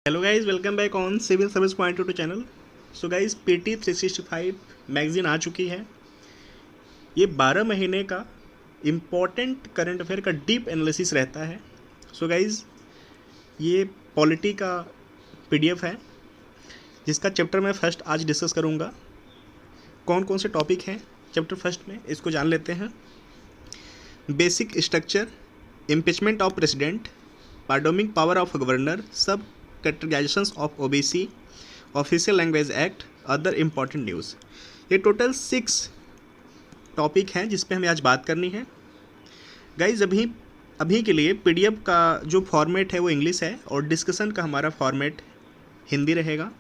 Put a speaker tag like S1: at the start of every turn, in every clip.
S1: Hello guys, welcome back on civil service point two channel. So guys, PT 365 magazine आ चुकी है। ये 12 महीने का इम्पोर्टेंट करंट अफेयर का डीप एनालिसिस रहता है। सो गाइस, ये पॉलिटी का पीडीएफ है जिसका चैप्टर मैं फर्स्ट आज डिस्कस करूँगा। कौन कौन से टॉपिक हैं चैप्टर फर्स्ट में, इसको जान लेते हैं। Basic structure, impeachment of president, pardoning power of governor, sub categorisations of OBC, official language act, other important news. ये टोटल 6 टॉपिक हैं जिस पे हमें आज बात करनी है। गाइज, अभी अभी के लिए पीडीएफ का जो फॉर्मेट है वो इंग्लिश है और डिस्कशन का हमारा फॉर्मेट हिंदी रहेगा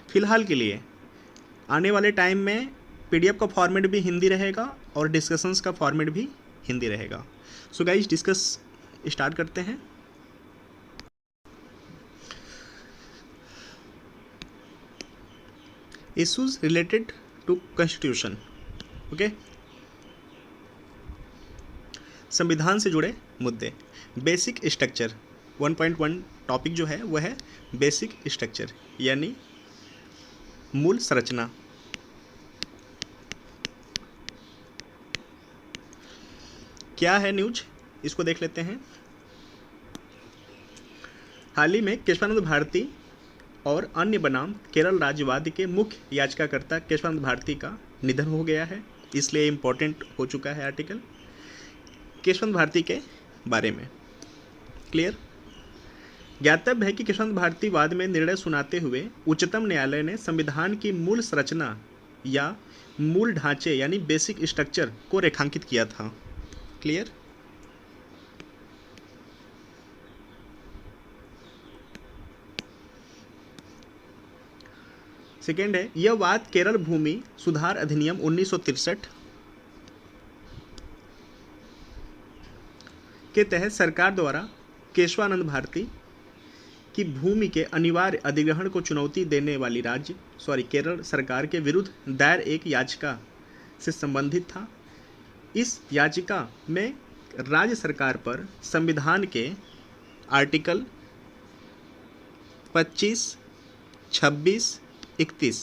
S1: फ़िलहाल के लिए। आने वाले टाइम में पीडीएफ का फॉर्मेट भी हिंदी रहेगा और डिस्कशंस का फॉर्मेट भी हिंदी रहेगा। सो गाइज, डिस्कस स्टार्ट करते हैं। Issues related to constitution. Okay, संविधान से जुड़े मुद्दे। बेसिक स्ट्रक्चर 1.1 टॉपिक जो है वह है बेसिक स्ट्रक्चर, यानी मूल संरचना। क्या है न्यूज, इसको देख लेते हैं। हाल ही में केशवानंद भारती और अन्य बनाम केरल राज्यवाद के मुख्य याचिकाकर्ता केशवानंद भारती का निधन हो गया है, इसलिए इम्पोर्टेंट हो चुका है आर्टिकल केशवानंद भारती के बारे में। क्लियर। ज्ञातव्य है कि केशवानंद भारती वाद में निर्णय सुनाते हुए उच्चतम न्यायालय ने संविधान की मूल संरचना या मूल ढांचे यानी बेसिक स्ट्रक्चर को रेखांकित किया था। क्लियर। सेकेंड है, यह वाद केरल भूमि सुधार अधिनियम 1963 के तहत सरकार द्वारा केशवानंद भारती की भूमि के अनिवार्य अधिग्रहण को चुनौती देने वाली केरल सरकार के विरुद्ध दायर एक याचिका से संबंधित था। इस याचिका में राज्य सरकार पर संविधान के आर्टिकल 25, 26, 31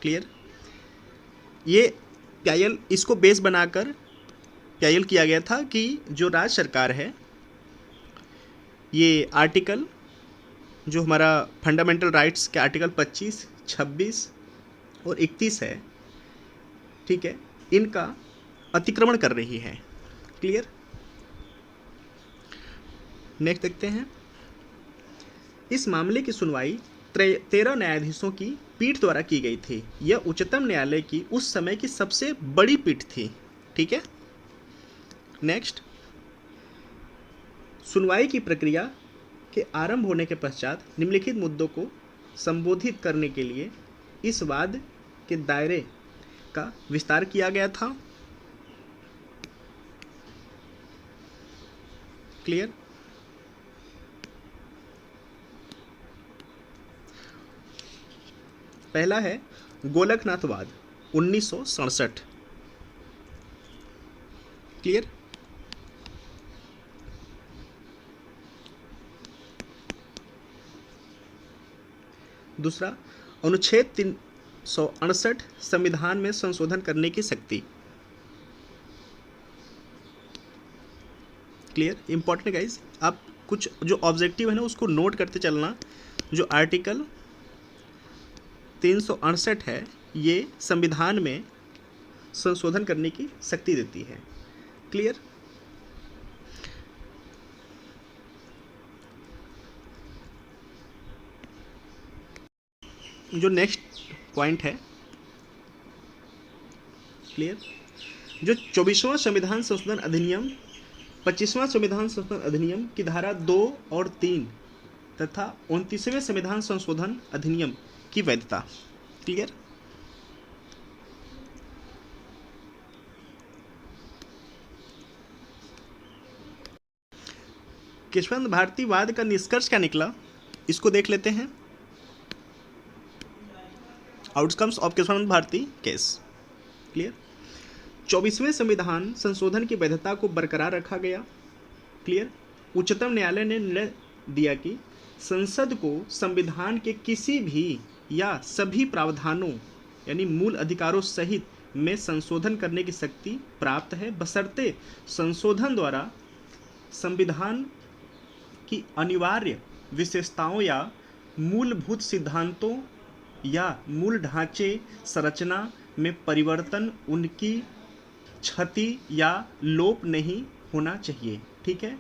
S1: क्लियर, ये प्यायल इसको बेस बनाकर प्यायल किया गया था कि जो राज्य सरकार है ये आर्टिकल जो हमारा फंडामेंटल राइट्स के आर्टिकल 25, 26 और 31 है, ठीक है, इनका अतिक्रमण कर रही है। क्लियर। नेक्स्ट देखते हैं। इस मामले की सुनवाई 13 न्यायाधीशों की पीठ द्वारा की गई थी। यह उच्चतम न्यायालय की उस समय की सबसे बड़ी पीठ थी। ठीक है। नेक्स्ट, सुनवाई की प्रक्रिया के आरंभ होने के पश्चात निम्नलिखित मुद्दों को संबोधित करने के लिए इस वाद के दायरे का विस्तार किया गया था। क्लियर। पहला है गोलकनाथवाद 1967। क्लियर। दूसरा, अनुच्छेद 368 संविधान में संशोधन करने की शक्ति। क्लियर, इंपॉर्टेंट गाइज, आप कुछ जो ऑब्जेक्टिव है ना उसको नोट करते चलना। जो आर्टिकल 368 है ये संविधान में संशोधन करने की शक्ति देती है। क्लियर। जो नेक्स्ट पॉइंट है, क्लियर, जो 24वां संविधान संशोधन अधिनियम, 25वां संविधान संशोधन अधिनियम की धारा 2 और 3 तथा 29वें संविधान संशोधन अधिनियम की वैधता। क्लियर। केशवानंद भारती वाद का निष्कर्ष क्या निकला, इसको देख लेते हैं। Outcomes of Kesavananda Bharati case. Clear. 24वें संविधान संशोधन की वैधता को बरकरार रखा गया। क्लियर। उच्चतम न्यायालय ने निर्णय दिया कि संसद को संविधान के किसी भी या सभी प्रावधानों यानी मूल अधिकारों सहित में संशोधन करने की शक्ति प्राप्त है, बशर्ते संशोधन द्वारा संविधान की अनिवार्य विशेषताओं या मूलभूत सिद्धांतों या मूल ढांचे संरचना में परिवर्तन, उनकी क्षति या लोप नहीं होना चाहिए। ठीक है,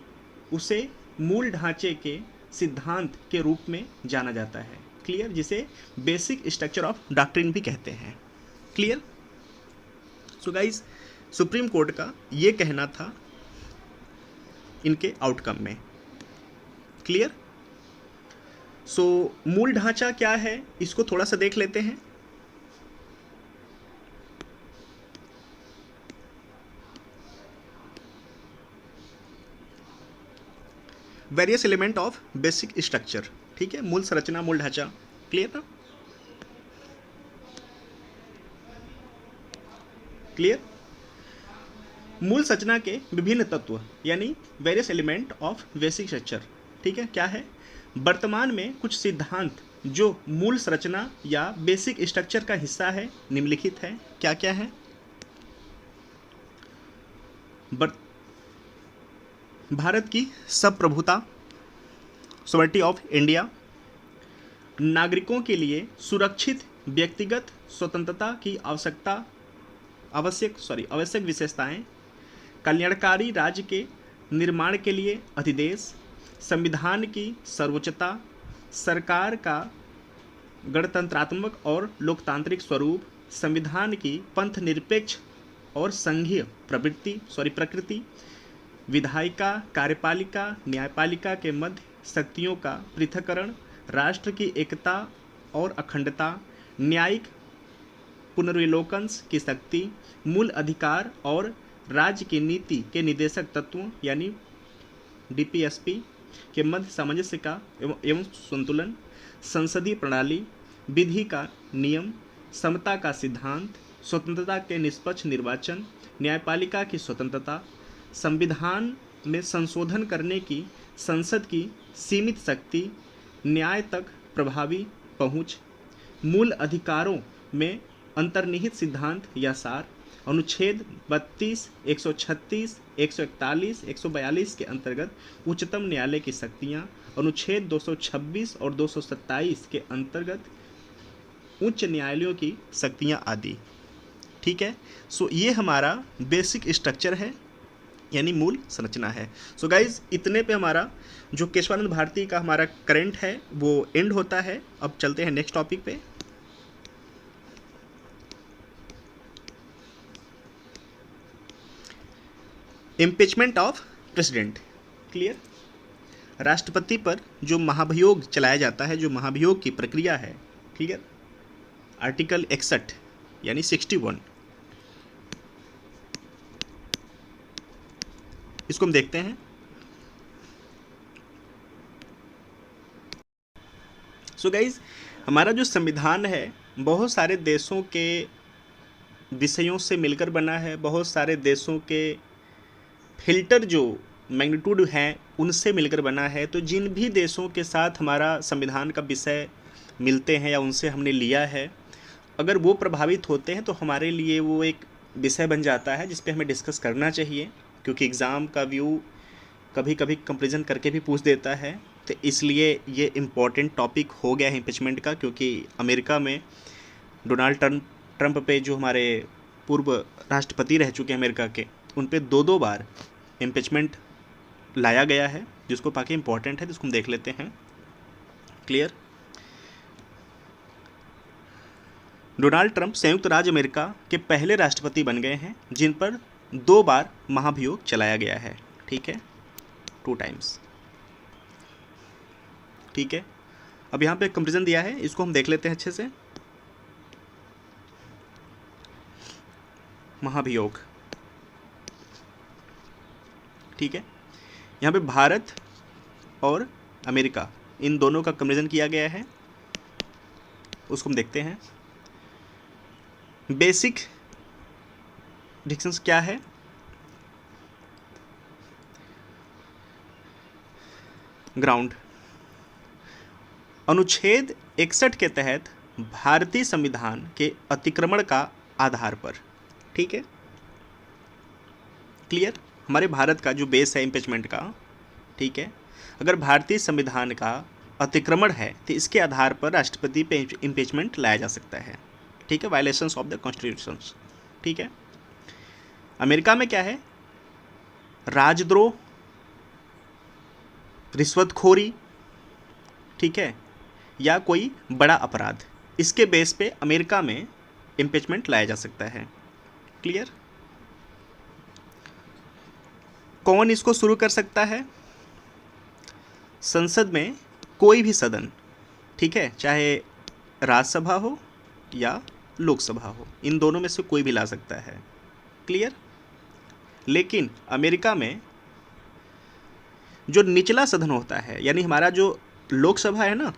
S1: उसे मूल ढांचे के सिद्धांत के रूप में जाना जाता है। क्लियर, जिसे बेसिक स्ट्रक्चर ऑफ डॉक्ट्रिन भी कहते हैं। Clear. So guys, supreme court का ये कहना था इनके आउटकम में। क्लियर। सो मूल ढांचा क्या है, इसको थोड़ा सा देख लेते हैं। Various element of basic structure. ठीक है, मूल संरचना, मूल ढांचा। क्लियर ना? क्लियर। मूल संरचना के विभिन्न तत्व यानी various element of basic structure. ठीक है, क्या है? वर्तमान में कुछ सिद्धांत जो मूल संरचना या बेसिक स्ट्रक्चर का हिस्सा है निम्नलिखित है। क्या क्या है? भारत की संप्रभुता, सॉवरेनिटी ऑफ इंडिया, नागरिकों के लिए सुरक्षित व्यक्तिगत स्वतंत्रता की आवश्यक विशेषताएं, कल्याणकारी राज्य के निर्माण के लिए अधिदेश, संविधान की सर्वोच्चता, सरकार का गणतंत्रात्मक और लोकतांत्रिक स्वरूप, संविधान की पंथ निरपेक्ष और संघीय प्रकृति, विधायिका, कार्यपालिका, न्यायपालिका के मध्य शक्तियों का पृथक्करण, राष्ट्र की एकता और अखंडता, न्यायिक पुनर्विलोकन की शक्ति, मूल अधिकार और राज्य की नीति के निदेशक तत्वों यानी डीपीएसपी के मध्य सामंजस्य का एवं संतुलन, संसदीय प्रणाली, विधि का नियम, समता का सिद्धांत, स्वतंत्रता के निष्पक्ष निर्वाचन, न्यायपालिका की स्वतंत्रता, संविधान में संशोधन करने की संसद की सीमित शक्ति, न्याय तक प्रभावी पहुंच, मूल अधिकारों में अंतर्निहित सिद्धांत या सार, अनुच्छेद 32, 136, 141, 142 के अंतर्गत उच्चतम न्यायालय की शक्तियां, अनुच्छेद 226 और 227 के अंतर्गत उच्च न्यायालयों की शक्तियां आदि। ठीक है, सो ये हमारा बेसिक स्ट्रक्चर है यानी मूल संरचना है। सो गाइज, इतने पे हमारा जो केशवानंद भारती का हमारा करंट है वो एंड होता है। अब चलते हैं नेक्स्ट टॉपिक पे। Impeachment of president. क्लियर। राष्ट्रपति पर जो महाभियोग चलाया जाता है, जो महाभियोग की प्रक्रिया है, क्लियर, आर्टिकल 61 यानी 61, इसको हम देखते हैं। सो गाइज, हमारा जो संविधान है बहुत सारे देशों के विषयों से मिलकर बना है, बहुत सारे देशों के फिल्टर जो मैग्नीट्यूड हैं उनसे मिलकर बना है। तो जिन भी देशों के साथ हमारा संविधान का विषय मिलते हैं या उनसे हमने लिया है, अगर वो प्रभावित होते हैं तो हमारे लिए वो एक विषय बन जाता है जिस पे हमें डिस्कस करना चाहिए, क्योंकि एग्ज़ाम का व्यू कभी कभी कंपैरिजन करके भी पूछ देता है। तो इसलिए ये इम्पॉर्टेंट टॉपिक हो गया है इम्पीचमेंट का, क्योंकि अमेरिका में डोनाल्ड ट्रंप पे जो हमारे पूर्व राष्ट्रपति रह चुके हैं अमेरिका के, उन पे दो बार इम्पीचमेंट लाया गया है, जिसको बाकी इम्पॉर्टेंट है, जिसको हम देख लेते हैं। क्लियर। डोनाल्ड ट्रंप संयुक्त राज्य अमेरिका के पहले राष्ट्रपति बन गए हैं जिन पर 2 बार महाभियोग चलाया गया है। ठीक है, 2 टाइम्स। ठीक है, अब यहाँ पे कंपैरिजन दिया है, इसको हम देख लेते हैं अच्छे से। महाभियोग, ठीक है, यहाँ पे भारत और अमेरिका इन दोनों का कंपैरिजन किया गया है, उसको हम देखते हैं। बेसिक डिफरेंस क्या है? ग्राउंड, अनुच्छेद 61 के तहत भारतीय संविधान के अतिक्रमण का आधार पर। ठीक है, क्लियर। हमारे भारत का जो बेस है इम्पीचमेंट का, ठीक है, अगर भारतीय संविधान का अतिक्रमण है तो इसके आधार पर राष्ट्रपति पे इम्पीचमेंट लाया जा सकता है। ठीक है, वायलेशंस ऑफ द कॉन्स्टिट्यूशन। ठीक है, अमेरिका में क्या है, राजद्रोह, रिश्वतखोरी, ठीक है, या कोई बड़ा अपराध, इसके बेस पे अमेरिका में इम्पीचमेंट लाया जा सकता है। क्लियर। कौन इसको शुरू कर सकता है? संसद में कोई भी सदन, ठीक है, चाहे राज्यसभा हो या लोकसभा हो, इन दोनों में से कोई भी ला सकता है। क्लियर। लेकिन अमेरिका में जो निचला सदन होता है, यानी हमारा जो लोकसभा है ना,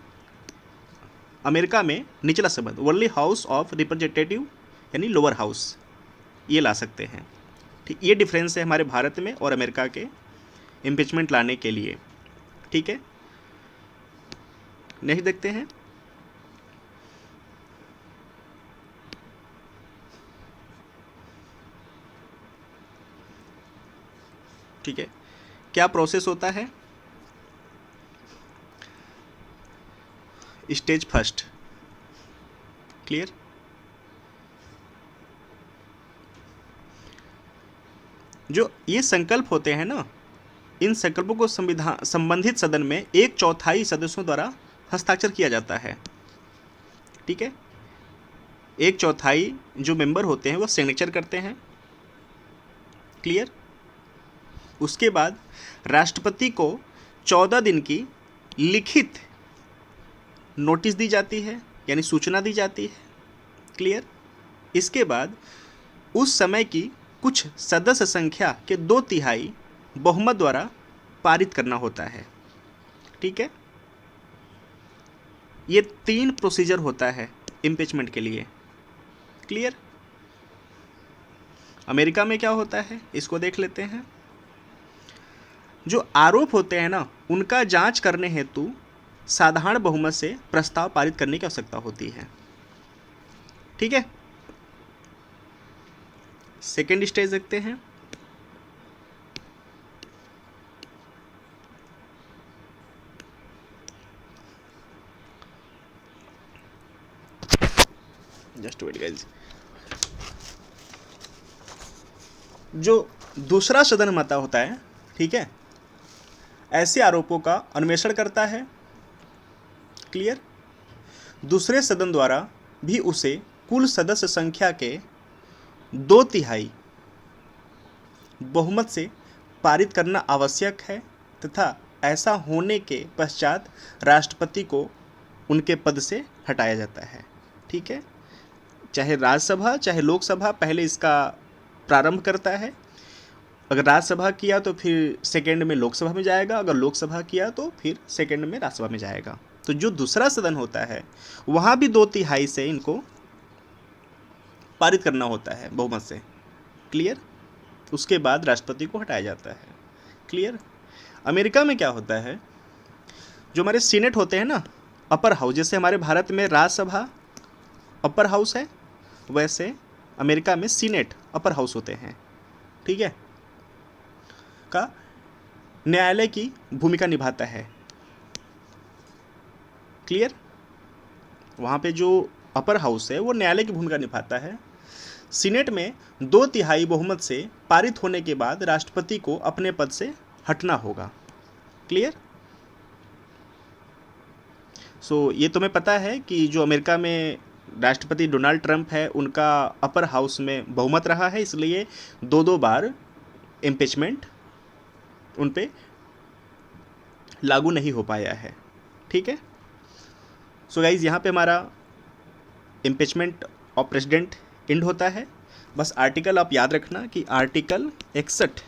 S1: अमेरिका में निचला सदन ओनली हाउस ऑफ रिप्रेजेंटेटिव यानी लोअर हाउस, ये ला सकते हैं। ठीक, ये डिफरेंस है हमारे भारत में और अमेरिका के इम्पीचमेंट लाने के लिए। ठीक है, नेक्स्ट देखते हैं। ठीक है, क्या प्रोसेस होता है? Stage first. क्लियर। जो ये संकल्प होते हैं ना, इन संकल्पों को संविधान संबंधित सदन में 1/4 सदस्यों द्वारा हस्ताक्षर किया जाता है। ठीक है, 1/4 जो मेंबर होते हैं वो सिग्नेचर करते हैं। क्लियर। उसके बाद राष्ट्रपति को 14 दिन की लिखित नोटिस दी जाती है, यानी सूचना दी जाती है। क्लियर। इसके बाद उस समय की कुछ सदस्य संख्या के 2/3 बहुमत द्वारा पारित करना होता है। ठीक है, ये 3 प्रोसीजर होता है इम्पीचमेंट के लिए। क्लियर। अमेरिका में क्या होता है इसको देख लेते हैं। जो आरोप होते हैं ना, उनका जांच करने हेतु साधारण बहुमत से प्रस्ताव पारित करने की आवश्यकता होती है। ठीक है, सेकेंड स्टेज देखते हैं। Just wait guys. जो दूसरा सदन मता होता है, ठीक है, ऐसे आरोपों का अन्वेषण करता है। क्लियर। दूसरे सदन द्वारा भी उसे कुल सदस्य संख्या के 2/3 बहुमत से पारित करना आवश्यक है तथा ऐसा होने के पश्चात राष्ट्रपति को उनके पद से हटाया जाता है। ठीक है, चाहे राज्यसभा चाहे लोकसभा पहले इसका प्रारंभ करता है। अगर राज्यसभा किया तो फिर सेकेंड में लोकसभा में जाएगा, अगर लोकसभा किया तो फिर सेकेंड में राज्यसभा में जाएगा। तो जो दूसरा सदन होता है वहाँ भी 2/3 से इनको पारित करना होता है बहुमत से। क्लियर। उसके बाद राष्ट्रपति को हटाया जाता है। क्लियर। अमेरिका में क्या होता है, जो हमारे सीनेट होते हैं ना, अपर हाउस, जैसे हमारे भारत में राज्यसभा अपर हाउस है, वैसे अमेरिका में सीनेट अपर हाउस होते हैं। ठीक है, का न्यायालय की भूमिका निभाता है। क्लियर। वहाँ पे जो अपर हाउस है वो न्यायालय की भूमिका निभाता है। सीनेट में 2/3 बहुमत से पारित होने के बाद राष्ट्रपति को अपने पद से हटना होगा। क्लियर। सो ये तुम्हें पता है कि जो अमेरिका में राष्ट्रपति डोनाल्ड ट्रंप है, उनका अपर हाउस में बहुमत रहा है, इसलिए 2 बार इम्पीचमेंट उन पे लागू नहीं हो पाया है। ठीक है। सो गाइज, यहाँ पे हमारा इम्पीचमेंट ऑफ प्रेसिडेंट एंड होता है। बस आर्टिकल आप याद रखना कि आर्टिकल 61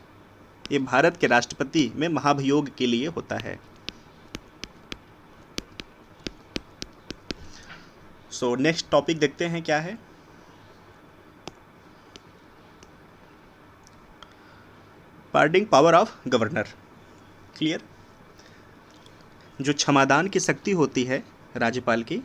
S1: ये भारत के राष्ट्रपति में महाभियोग के लिए होता है। सो नेक्स्ट टॉपिक देखते हैं क्या है। पार्डिंग पावर ऑफ गवर्नर। क्लियर। जो क्षमादान की शक्ति होती है राज्यपाल की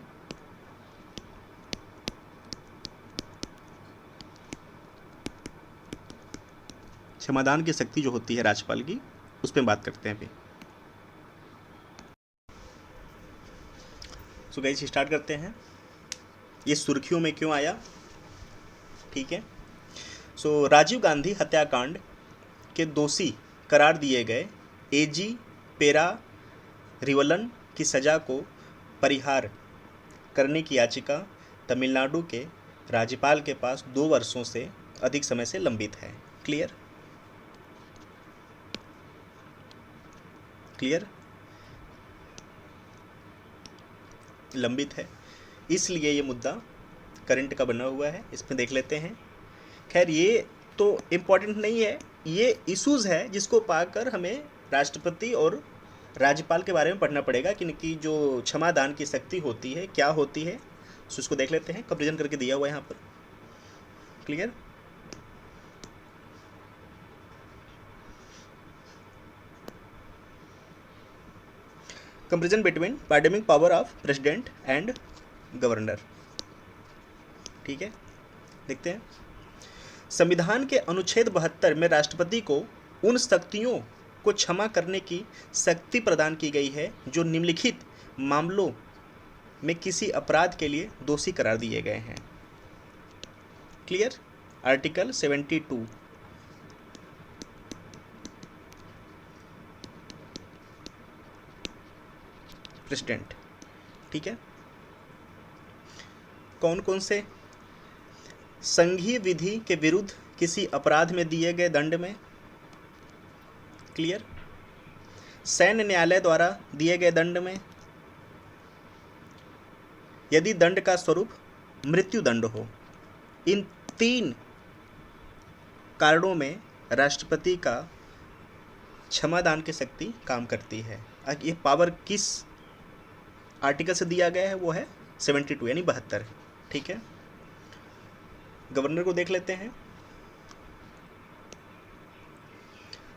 S1: क्षमादान की शक्ति जो होती है राज्यपाल की, उस पर बात करते हैं अभी। सो गाइस स्टार्ट करते हैं। ये सुर्खियों में क्यों आया, ठीक है। सो राजीव गांधी हत्याकांड के दोषी करार दिए गए एजी पेरा रिवलन की सजा को परिहार करने की याचिका तमिलनाडु के राज्यपाल के पास 2 वर्षों से अधिक समय से लंबित है। क्लियर क्लियर लंबित है, इसलिए ये मुद्दा करंट का बना हुआ है, इसमें देख लेते हैं। खैर ये तो इम्पोर्टेंट नहीं है, ये इश्यूज़ है जिसको पाकर हमें राष्ट्रपति और राज्यपाल के बारे में पढ़ना पड़ेगा कि इनकी जो क्षमादान की शक्ति होती है क्या होती है। सो इसको देख लेते हैं, कंपेरिजन करके दिया हुआ है यहाँ पर। Clear, comparison between pardoning power of president and governor, ठीक है। देखते हैं, संविधान के अनुच्छेद 72 में राष्ट्रपति को उन शक्तियों को क्षमा करने की शक्ति प्रदान की गई है जो निम्नलिखित मामलों में किसी अपराध के लिए दोषी करार दिए गए हैं। क्लियर, आर्टिकल 72, प्रेसिडेंट, ठीक है। कौन कौन से? संघीय विधि के विरुद्ध किसी अपराध में दिए गए दंड में। क्लियर, सैन्य न्यायालय द्वारा दिए गए दंड में, यदि दंड का स्वरूप मृत्यु दंड हो। इन 3 कारणों में राष्ट्रपति का क्षमादान की शक्ति काम करती है। ये पावर किस आर्टिकल से दिया गया है? वो है 72 यानी 72, ठीक है। गवर्नर को देख लेते हैं।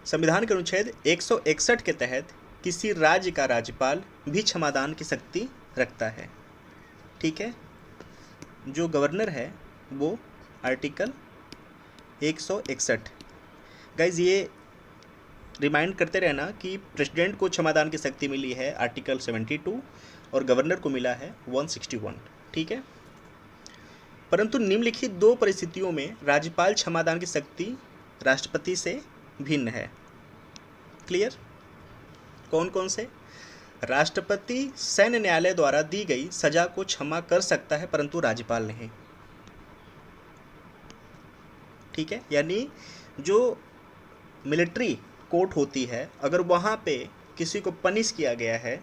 S1: संविधान के अनुच्छेद 161 के तहत किसी राज्य का राज्यपाल भी क्षमादान की शक्ति रखता है, ठीक है। जो गवर्नर है वो आर्टिकल 161। गाइज ये रिमाइंड करते रहना कि प्रेसिडेंट को क्षमादान की शक्ति मिली है आर्टिकल 72 और गवर्नर को मिला है 161, ठीक है। परंतु निम्नलिखित 2 परिस्थितियों में राज्यपाल क्षमादान की शक्ति राष्ट्रपति से भिन्न है। क्लियर, कौन कौन से? राष्ट्रपति सैन्य न्यायालय द्वारा दी गई सजा को क्षमा कर सकता है परंतु राज्यपाल नहीं, ठीक है। यानी जो मिलिट्री कोर्ट होती है, अगर वहाँ पे किसी को पनिश किया गया है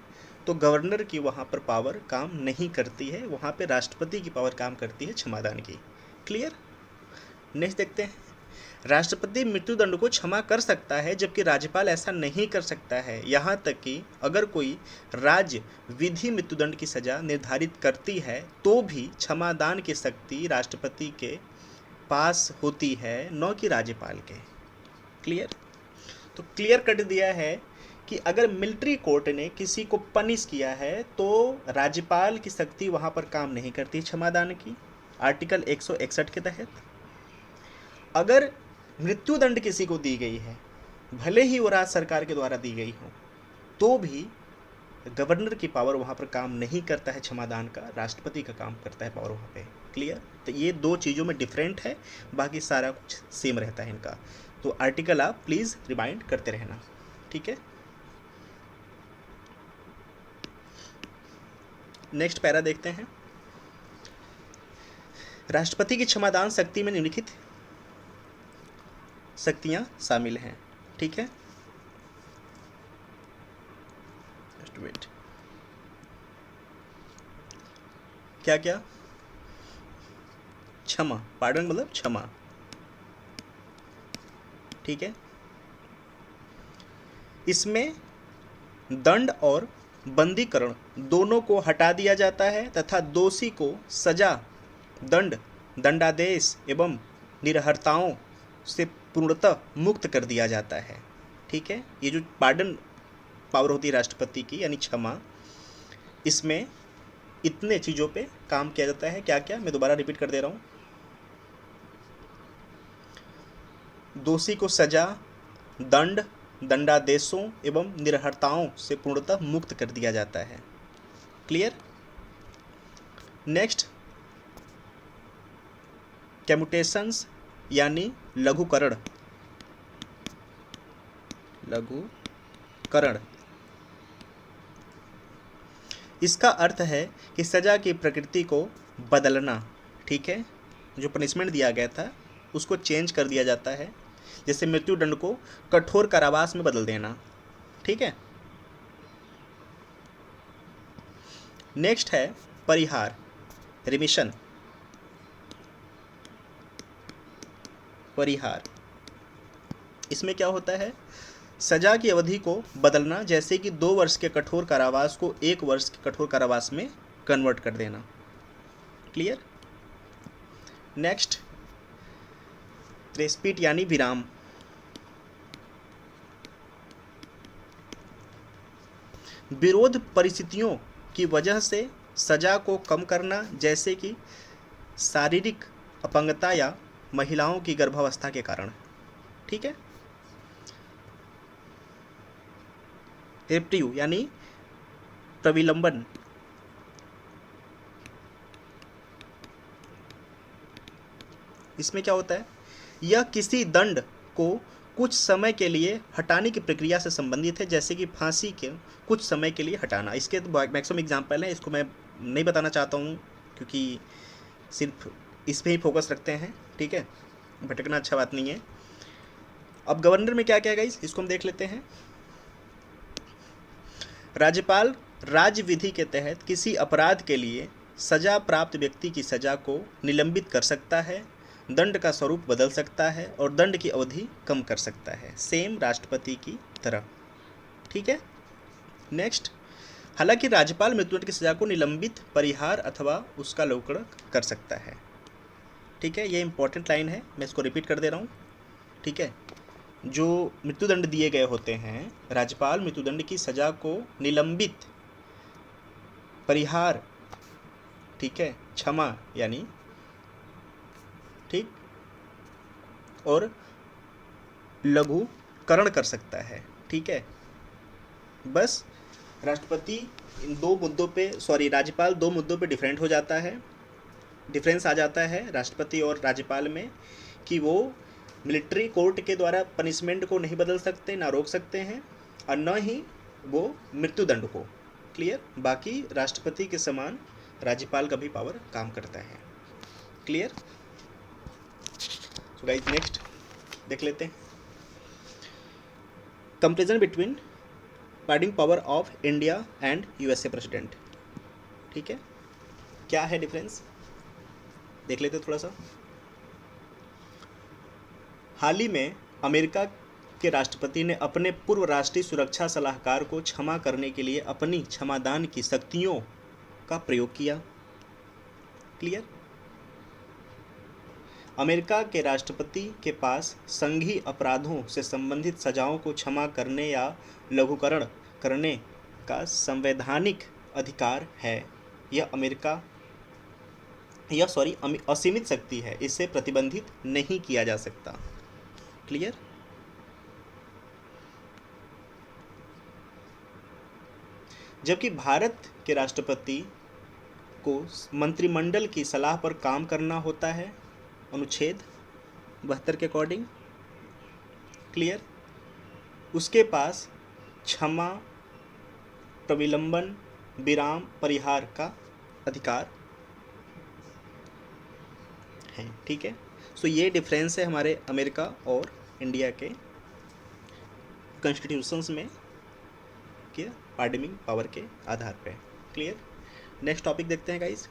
S1: तो गवर्नर की वहाँ पर पावर काम नहीं करती है, वहाँ पे राष्ट्रपति की पावर काम करती है क्षमादान की। क्लियर, नेक्स्ट देखते हैं। राष्ट्रपति मृत्युदंड को क्षमा कर सकता है जबकि राज्यपाल ऐसा नहीं कर सकता है। यहाँ तक कि अगर कोई राज्य विधि मृत्युदंड की सजा निर्धारित करती है तो भी क्षमादान की शक्ति राष्ट्रपति के पास होती है, न कि राज्यपाल के। क्लियर, तो क्लियर कट दिया है कि अगर मिलिट्री कोर्ट ने किसी को पनिश किया है तो राज्यपाल की शक्ति वहाँ पर काम नहीं करती क्षमादान की, आर्टिकल 161 के तहत। अगर मृत्युदंड किसी को दी गई है, भले ही वो राज्य सरकार के द्वारा दी गई हो, तो भी गवर्नर की पावर वहाँ पर काम नहीं करता है क्षमादान का, राष्ट्रपति का काम करता है पावर वहाँ पे। क्लियर, तो ये 2 चीज़ों में डिफरेंट है, बाकी सारा कुछ सेम रहता है इनका। तो आर्टिकल आप प्लीज़ रिमाइंड करते रहना, ठीक है। नेक्स्ट पैरा देखते हैं। राष्ट्रपति की क्षमादान शक्ति में निम्नलिखित शक्तियां शामिल हैं, ठीक है। जस्ट वेट, क्या क्या? क्षमा, पार्डन मतलब क्षमा, ठीक है। इसमें दंड और बंदीकरण दोनों को हटा दिया जाता है तथा दोषी को सजा, दंड, दंडादेश एवं निरहरताओं से पूर्णतः मुक्त कर दिया जाता है, ठीक है। ये जो पार्डन पावर होती है राष्ट्रपति की यानी क्षमा, इसमें इतने चीज़ों पे काम किया जाता है। क्या क्या, मैं दोबारा रिपीट कर दे रहा हूँ। दोषी को सजा, दंड, दंडादेशों एवं निर्हरताओं से पूर्णतः मुक्त कर दिया जाता है। क्लियर। नेक्स्ट, कम्यूटेशंस यानी लघुकरण। लघुकरण इसका अर्थ है कि सजा की प्रकृति को बदलना। ठीक है, जो पनिशमेंट दिया गया था उसको चेंज कर दिया जाता है, जैसे मृत्युदंड को कठोर कारावास में बदल देना। ठीक है। नेक्स्ट है परिहार, रिमिशन। परिहार इसमें क्या होता है, सजा की अवधि को बदलना, जैसे कि 2 वर्ष के कठोर कारावास को 1 वर्ष के कठोर कारावास में कन्वर्ट कर देना। क्लियर। नेक्स्ट, रेस्पिट यानी विराम। विरोध परिस्थितियों की वजह से सजा को कम करना, जैसे कि शारीरिक अपंगता या महिलाओं की गर्भावस्था के कारण। ठीक है। रेप्टिव यानी प्रविलंबन। इसमें क्या होता है, यह किसी दंड को कुछ समय के लिए हटाने की प्रक्रिया से संबंधित है, जैसे कि फांसी के कुछ समय के लिए हटाना। इसके तो मैक्सिमम एग्जाम्पल है, इसको मैं नहीं बताना चाहता हूँ क्योंकि सिर्फ इस पे ही फोकस रखते हैं। ठीक है, भटकना अच्छा बात नहीं है। अब गवर्नर में क्या क्या है गाइस, इसको हम देख लेते हैं। राज्यपाल राज्य विधि के तहत किसी अपराध के लिए सजा प्राप्त व्यक्ति की सजा को निलंबित कर सकता है, दंड का स्वरूप बदल सकता है और दंड की अवधि कम कर सकता है, सेम राष्ट्रपति की तरह। ठीक है। नेक्स्ट, हालांकि राज्यपाल मृत्युदंड की सजा को निलंबित, परिहार अथवा उसका लघुकरण कर सकता है। ठीक है, ये इंपॉर्टेंट लाइन है, मैं इसको रिपीट कर दे रहा हूँ। ठीक है, जो मृत्युदंड दिए गए होते हैं, राज्यपाल मृत्युदंड की सजा को निलंबित, परिहार, ठीक है, क्षमा यानी, ठीक, और लघुकरण कर सकता है। ठीक है। बस राष्ट्रपति इन 2 मुद्दों पे, सॉरी, राज्यपाल 2 मुद्दों पे डिफरेंट हो जाता है, डिफरेंस आ जाता है राष्ट्रपति और राज्यपाल में, कि वो मिलिट्री कोर्ट के द्वारा पनिशमेंट को नहीं बदल सकते, ना रोक सकते हैं, और न ही वो मृत्युदंड को। क्लियर। बाकी राष्ट्रपति के समान राज्यपाल का भी पावर काम करता है। क्लियर। सो गाइस, नेक्स्ट देख लेते हैं, comparison between pardoning power of India and USA president. ठीक है, क्या है डिफरेंस देख लेते थोड़ा सा। हाल ही में अमेरिका के राष्ट्रपति ने अपने पूर्व राष्ट्रीय सुरक्षा सलाहकार को क्षमा करने के लिए अपनी क्षमादान की शक्तियों का प्रयोग किया। क्लियर। अमेरिका के राष्ट्रपति के पास संघीय अपराधों से संबंधित सजाओं को क्षमा करने या लघुकरण करने का संवैधानिक अधिकार है। यह असीमित शक्ति है, इसे प्रतिबंधित नहीं किया जा सकता। क्लियर। जबकि भारत के राष्ट्रपति को मंत्रिमंडल की सलाह पर काम करना होता है, अनुच्छेद 72 के अकॉर्डिंग। क्लियर। उसके पास क्षमा, प्रविलंबन, विराम, परिहार का अधिकार है। ठीक है। सो ये डिफरेंस है हमारे अमेरिका और इंडिया के कॉन्स्टिट्यूशंस में के पार्डनिंग पावर के आधार पे। क्लियर। नेक्स्ट टॉपिक देखते हैं गाइस।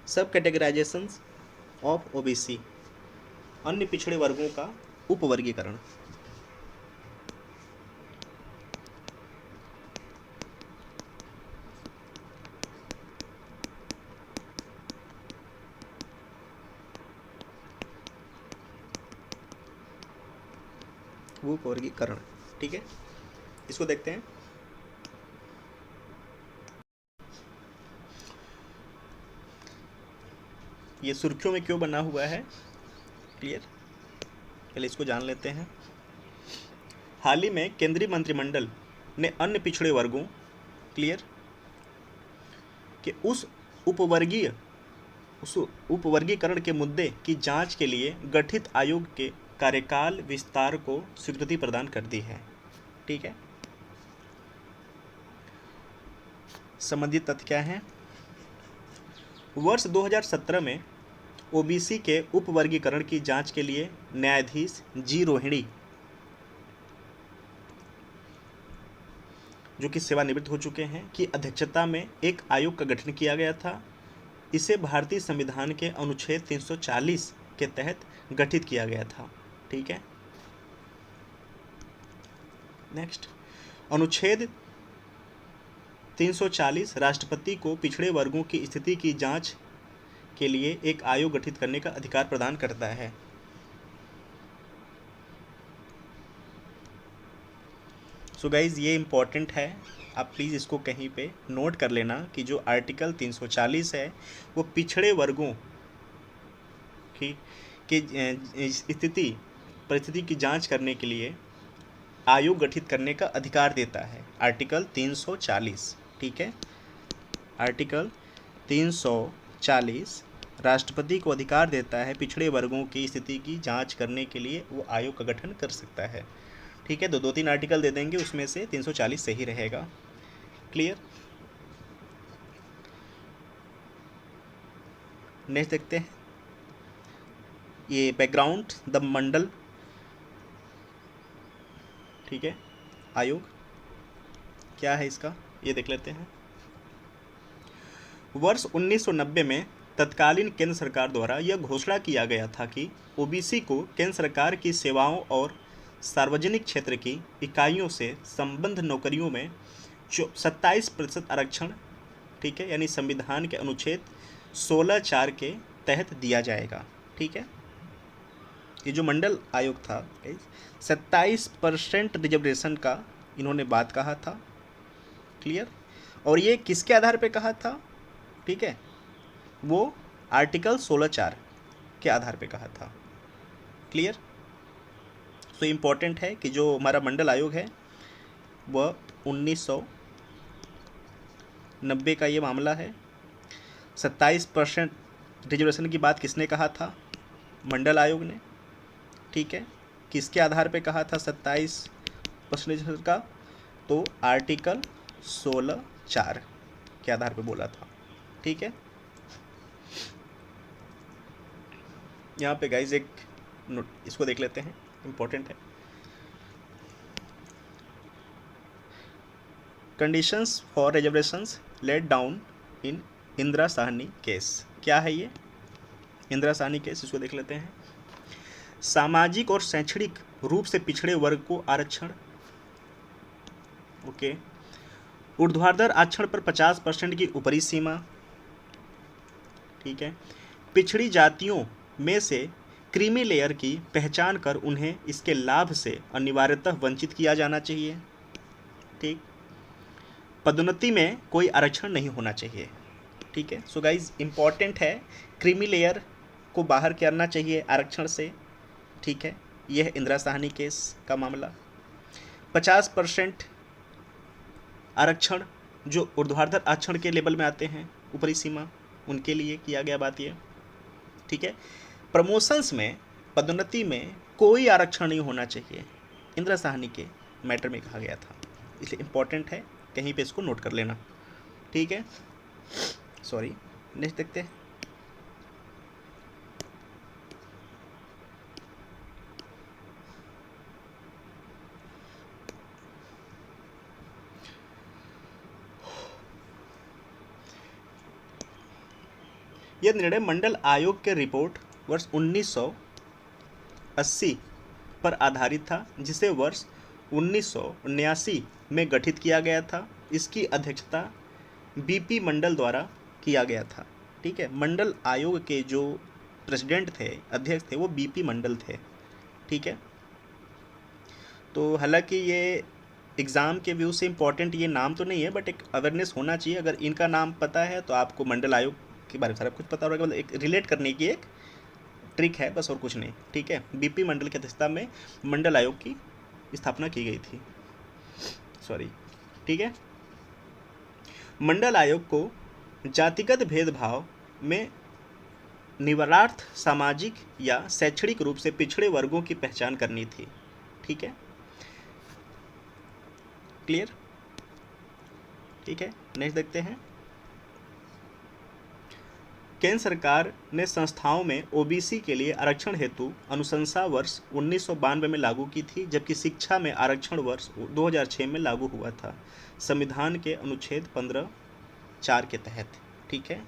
S1: सब कैटेगराइजेशंस ऑफ ओबीसी, अन्य पिछड़े वर्गों का उपवर्गीकरण। उपवर्गीकरण। ठीक है, इसको देखते हैं। ये सुर्खियों में क्यों बना हुआ है, क्लियर, पहले इसको जान लेते हैं। हाल ही में केंद्रीय मंत्रिमंडल ने अन्य पिछड़े वर्गों, क्लियर, कि उस उपवर्गीकरण के मुद्दे की जांच के लिए गठित आयोग के कार्यकाल विस्तार को स्वीकृति प्रदान कर दी है। ठीक है, संबंधित तथ्य क्या है। वर्ष 2017 में ओबीसी के उपवर्गीकरण की जांच के लिए न्यायाधीश जी रोहिणी, जो कि सेवानिवृत्त हो चुके हैं, की अध्यक्षता में एक आयोग का गठन किया गया था। इसे भारतीय संविधान के अनुच्छेद 340 के तहत गठित किया गया था। ठीक है, नेक्स्ट, अनुच्छेद 340 राष्ट्रपति को पिछड़े वर्गों की स्थिति की जांच के लिए एक आयोग गठित करने का अधिकार प्रदान करता है। सो गाइज, ये इम्पॉर्टेंट है, आप प्लीज़ इसको कहीं पे नोट कर लेना कि जो आर्टिकल 340 है वो पिछड़े वर्गों की परिस्थिति की जांच करने के लिए आयोग गठित करने का अधिकार देता है। आर्टिकल 340, ठीक है, आर्टिकल 340 राष्ट्रपति को अधिकार देता है पिछड़े वर्गों की स्थिति की जांच करने के लिए वो आयोग का गठन कर सकता है। ठीक है, दो तीन आर्टिकल दे देंगे, उसमें से 340 सही रहेगा। क्लियर, नेक्स्ट देखते हैं। ये बैकग्राउंड द मंडल, ठीक है, आयोग क्या है इसका, ये देख लेते हैं। वर्ष 1990 में तत्कालीन केंद्र सरकार द्वारा यह घोषणा किया गया था कि ओबीसी को केंद्र सरकार की सेवाओं और सार्वजनिक क्षेत्र की इकाइयों से संबद्ध नौकरियों में 27% आरक्षण, ठीक है, यानी संविधान के अनुच्छेद 16(4) के तहत दिया जाएगा। ठीक है, ये जो मंडल आयोग था 27% रिजर्वेशन का इन्होंने बात कहा था। क्लियर, और ये किसके आधार पे कहा था, ठीक है, वो आर्टिकल 16(4) के आधार पे कहा था। क्लियर, तो इम्पोर्टेंट है कि जो हमारा मंडल आयोग है वह 1990 का ये मामला है। 27% रिजर्वेशन की बात किसने कहा था, मंडल आयोग ने। ठीक है, किसके आधार पे कहा था 27% का, तो आर्टिकल 16(4) के आधार पे बोला था। ठीक है, यहाँ पे गाइज एक नोट, इसको देख लेते हैं, इम्पोर्टेंट है। Conditions for reservations laid down in Indira Sahni case, क्या है ये इंदिरा साहनी केस, इसको देख लेते हैं। सामाजिक और शैक्षणिक रूप से पिछड़े वर्ग को आरक्षण, ओके, ऊर्ध्वाधर आरक्षण पर 50% की ऊपरी सीमा। ठीक है, पिछड़ी जातियों में से क्रीमी लेयर की पहचान कर उन्हें इसके लाभ से अनिवार्यतः वंचित किया जाना चाहिए। ठीक, पदोन्नति में कोई आरक्षण नहीं होना चाहिए। ठीक है, सो गाइज इम्पॉर्टेंट है, क्रीमी लेयर को बाहर करना चाहिए आरक्षण से। ठीक है, यह है इंदिरा साहनी केस का मामला। 50% आरक्षण जो ऊर्ध्वाधर आरक्षण के लेवल में आते हैं, ऊपरी सीमा, उनके लिए किया गया बात ये। ठीक है, प्रमोशंस में, पदोन्नति में कोई आरक्षण नहीं होना चाहिए, इंदिरा साहनी के मैटर में कहा गया था, इसलिए इम्पोर्टेंट है, कहीं पे इसको नोट कर लेना। ठीक है, सॉरी, नेक्स्ट देखते हैं। यह निर्णय मंडल आयोग के रिपोर्ट वर्ष 1980 पर आधारित था, जिसे वर्ष 1979 में गठित किया गया था। इसकी अध्यक्षता बीपी मंडल द्वारा किया गया था। ठीक है, मंडल आयोग के जो प्रेसिडेंट थे, अध्यक्ष थे, वो बीपी मंडल थे। ठीक है, तो हालांकि ये एग्ज़ाम के व्यू से इम्पोर्टेंट ये नाम तो नहीं है, बट एक अवेयरनेस होना चाहिए। अगर इनका नाम पता है तो आपको मंडल आयोग के बारे में सारा कुछ पता होगा, मतलब एक रिलेट करने की एक ट्रिक है बस, और कुछ नहीं। ठीक है, बीपी मंडल की अध्यक्षता में मंडल आयोग की स्थापना की गई थी। सॉरी, ठीक है। मंडल आयोग को जातिगत भेदभाव में निवारणार्थ सामाजिक या शैक्षणिक रूप से पिछड़े वर्गों की पहचान करनी थी। ठीक है, क्लियर? ठीक है, नेक्स्ट देखते हैं। केंद्र सरकार ने संस्थाओं में ओबीसी के लिए आरक्षण हेतु अनुशंसा वर्ष 1992 में लागू की थी, जबकि शिक्षा में आरक्षण वर्ष 2006 में लागू हुआ था, संविधान के अनुच्छेद 15(4) के तहत। ठीक है,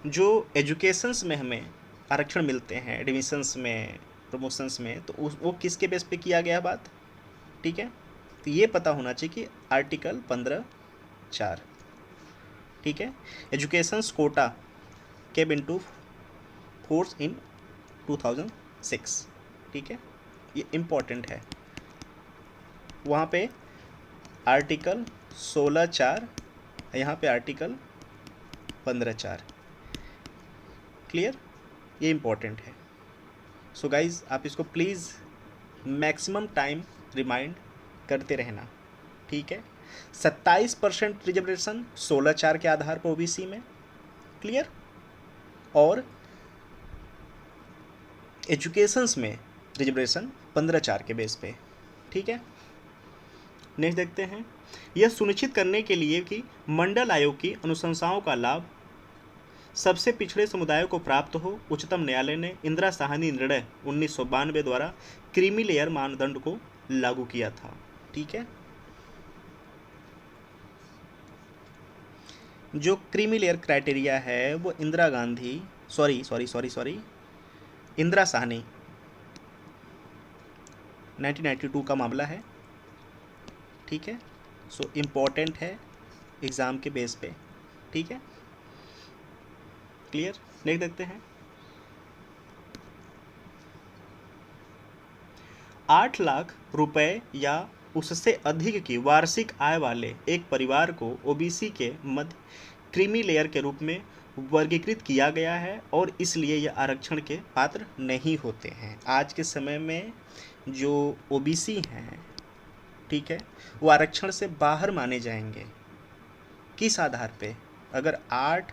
S1: जो एजुकेशंस में हमें आरक्षण मिलते हैं, एडमिशंस में, प्रमोशंस में, तो वो किसके बेस पे किया गया बात? ठीक है, तो ये पता होना चाहिए कि आर्टिकल 15(4). ठीक है, educations quota came into force in 2006। ठीक है, ये इम्पोर्टेंट है। वहाँ पे आर्टिकल 16(4), यहाँ पे आर्टिकल 15(4). क्लियर? ये इम्पोर्टेंट है। सो गाइज, आप इसको प्लीज़ मैक्सिमम टाइम रिमाइंड करते रहना। ठीक है, 27% रिजर्वेशन 16(4) के आधार पर ओबीसी में। क्लियर? और एजुकेशंस में रिजर्वेशन 15(4) के बेस पे। ठीक है, नेक्स्ट देखते हैं। यह सुनिश्चित करने के लिए कि मंडल आयोग की अनुशंसाओं का लाभ सबसे पिछड़े समुदायों को प्राप्त हो, उच्चतम न्यायालय ने इंदिरा साहनी निर्णय 1992 द्वारा क्रीमी लेयर मानदंड को लागू किया था। ठीक है, जो क्रीमी लेयर क्राइटेरिया है वो इंदिरा साहनी 1992 का मामला है। ठीक है, सो इम्पोर्टेंट है एग्ज़ाम के बेस पे। ठीक है, क्लियर? नेक्स्ट देखते हैं। 8 लाख रुपए या उससे अधिक की वार्षिक आय वाले एक परिवार को ओबीसी के मध्य क्रीमी लेयर के रूप में वर्गीकृत किया गया है, और इसलिए यह आरक्षण के पात्र नहीं होते हैं। आज के समय में जो ओबीसी हैं, ठीक है, वो आरक्षण से बाहर माने जाएंगे। किस आधार पे? अगर 8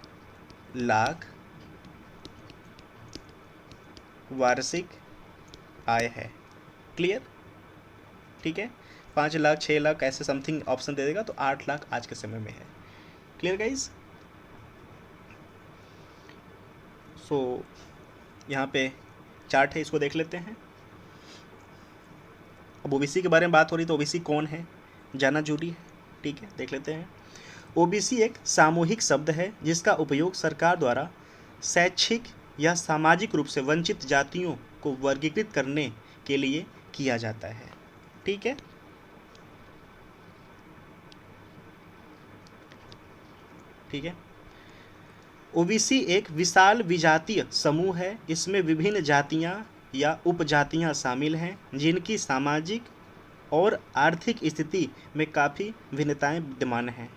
S1: लाख वार्षिक आय है। क्लियर? ठीक है, 5 लाख 6 लाख ऐसे समथिंग ऑप्शन दे देगा, तो 8 लाख आज के समय में है। Clear guys? सो यहाँ पे चार्ट है, इसको देख लेते हैं। अब ओबीसी के बारे में बात हो रही, तो ओबीसी कौन है जानना जरूरी है। ठीक है, देख लेते हैं। ओबीसी एक सामूहिक शब्द है जिसका उपयोग सरकार द्वारा शैक्षिक या सामाजिक रूप से वंचित जातियों को वर्गीकृत करने के लिए किया जाता है। ठीक है, ठीक है। ओबीसी एक विशाल विजातीय समूह है। इसमें विभिन्न जातियां या उपजातियां शामिल हैं जिनकी सामाजिक और आर्थिक स्थिति में काफ़ी भिन्नताएं विद्यमान हैं।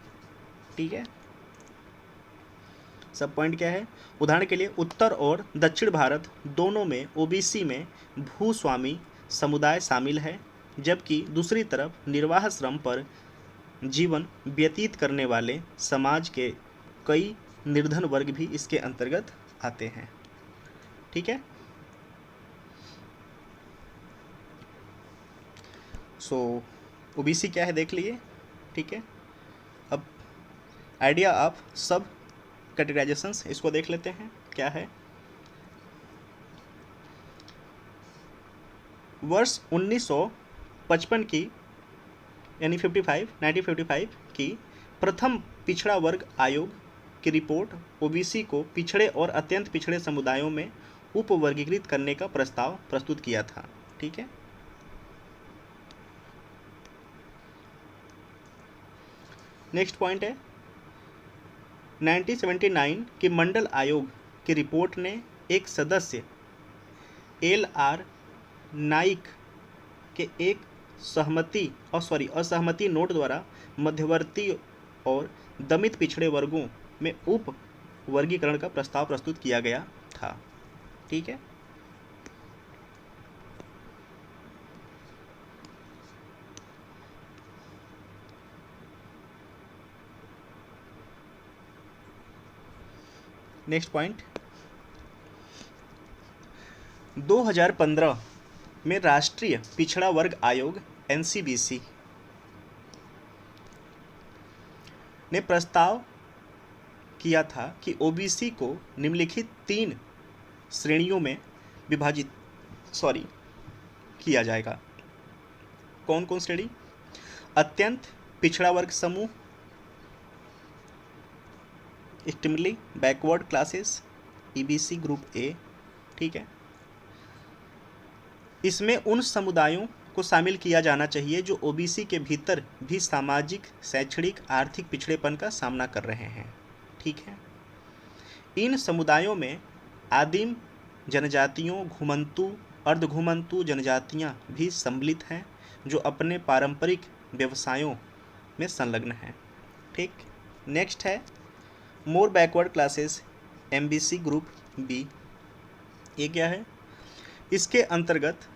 S1: ठीक है, सब पॉइंट क्या है? उदाहरण के लिए उत्तर और दक्षिण भारत दोनों में ओबीसी में भूस्वामी समुदाय शामिल है, जबकि दूसरी तरफ निर्वाह श्रम पर जीवन व्यतीत करने वाले समाज के कई निर्धन वर्ग भी इसके अंतर्गत आते हैं। ठीक है, सो ओबीसी क्या है देख लिए। ठीक है, अब आइडिया ऑफ सब कैटेगराइजेशंस, इसको देख लेते हैं क्या है। वर्ष 1955 की, यानी 1955 की प्रथम पिछड़ा वर्ग आयोग की रिपोर्ट ओबीसी को पिछड़े और अत्यंत पिछड़े समुदायों में उपवर्गीकृत करने का प्रस्ताव प्रस्तुत किया था। ठीक है, नेक्स्ट पॉइंट है 1979 की मंडल आयोग की रिपोर्ट ने एक सदस्य LR नाइक के एक असहमति नोट द्वारा मध्यवर्ती और दमित पिछड़े वर्गों में उप वर्गीकरण का प्रस्ताव प्रस्तुत किया गया था। ठीक है। नेक्स्ट पॉइंट, 2015 में राष्ट्रीय पिछड़ा वर्ग आयोग एनसीबीसी ने प्रस्ताव किया था कि ओबीसी को निम्नलिखित 3 श्रेणियों में विभाजित किया जाएगा। कौन कौन श्रेणी? अत्यंत पिछड़ा वर्ग समूह, extremely backward classes, EBC group A. ठीक है। इसमें उन समुदायों को शामिल किया जाना चाहिए जो ओबीसी के भीतर भी सामाजिक, शैक्षणिक, आर्थिक पिछड़ेपन का सामना कर रहे हैं। ठीक है। इन समुदायों में आदिम जनजातियों, घुमंतू, अर्धघुमंतू जनजातियां भी सम्मिलित हैं जो अपने पारंपरिक व्यवसायों में संलग्न हैं। ठीक। नेक्स्ट है more backward classes, MBC group B. ये क्या है? इसके अंतर्गत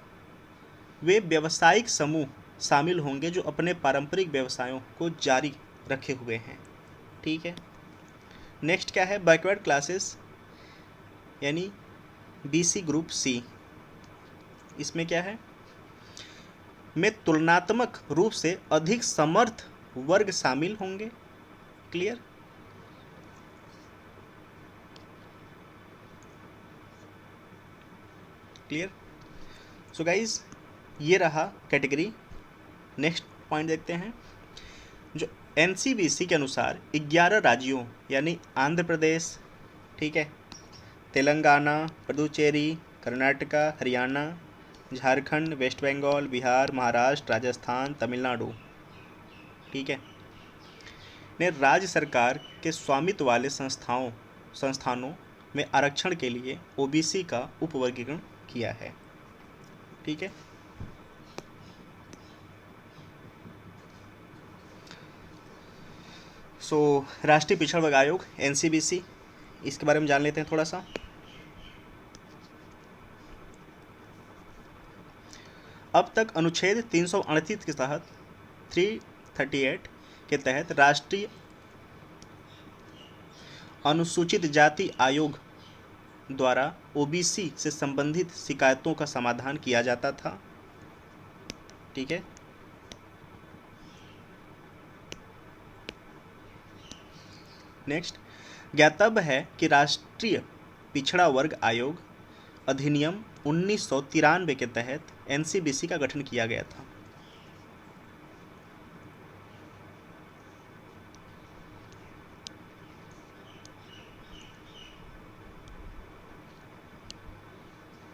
S1: वे व्यावसायिक समूह शामिल होंगे जो अपने पारंपरिक व्यवसायों को जारी रखे हुए हैं। ठीक है। नेक्स्ट क्या है? बैकवर्ड क्लासेस यानी बीसी ग्रुप सी। इसमें क्या है? में तुलनात्मक रूप से अधिक समर्थ वर्ग शामिल होंगे। क्लियर? क्लियर? सो गाइज, ये रहा कैटेगरी। नेक्स्ट पॉइंट देखते हैं। जो एनसीबीसी के अनुसार 11 राज्यों यानी आंध्र प्रदेश, ठीक है, तेलंगाना, पुडुचेरी, कर्नाटका, हरियाणा, झारखंड, वेस्ट बंगाल, बिहार, महाराष्ट्र, राजस्थान, तमिलनाडु, ठीक है, ने राज्य सरकार के स्वामित्व वाले संस्थानों में आरक्षण के लिए ओबीसी का उपवर्गीकरण किया है। ठीक है। राष्ट्रीय पिछड़ा वर्ग आयोग एनसीबीसी, इसके बारे में जान लेते हैं थोड़ा सा। अब तक अनुच्छेद 338 के तहत 338 के तहत राष्ट्रीय अनुसूचित जाति आयोग द्वारा ओबीसी से संबंधित शिकायतों का समाधान किया जाता था। ठीक है। नेक्स्ट, ज्ञातव्य है कि राष्ट्रीय पिछड़ा वर्ग आयोग अधिनियम 1993 के तहत एनसीबीसी का गठन किया गया था।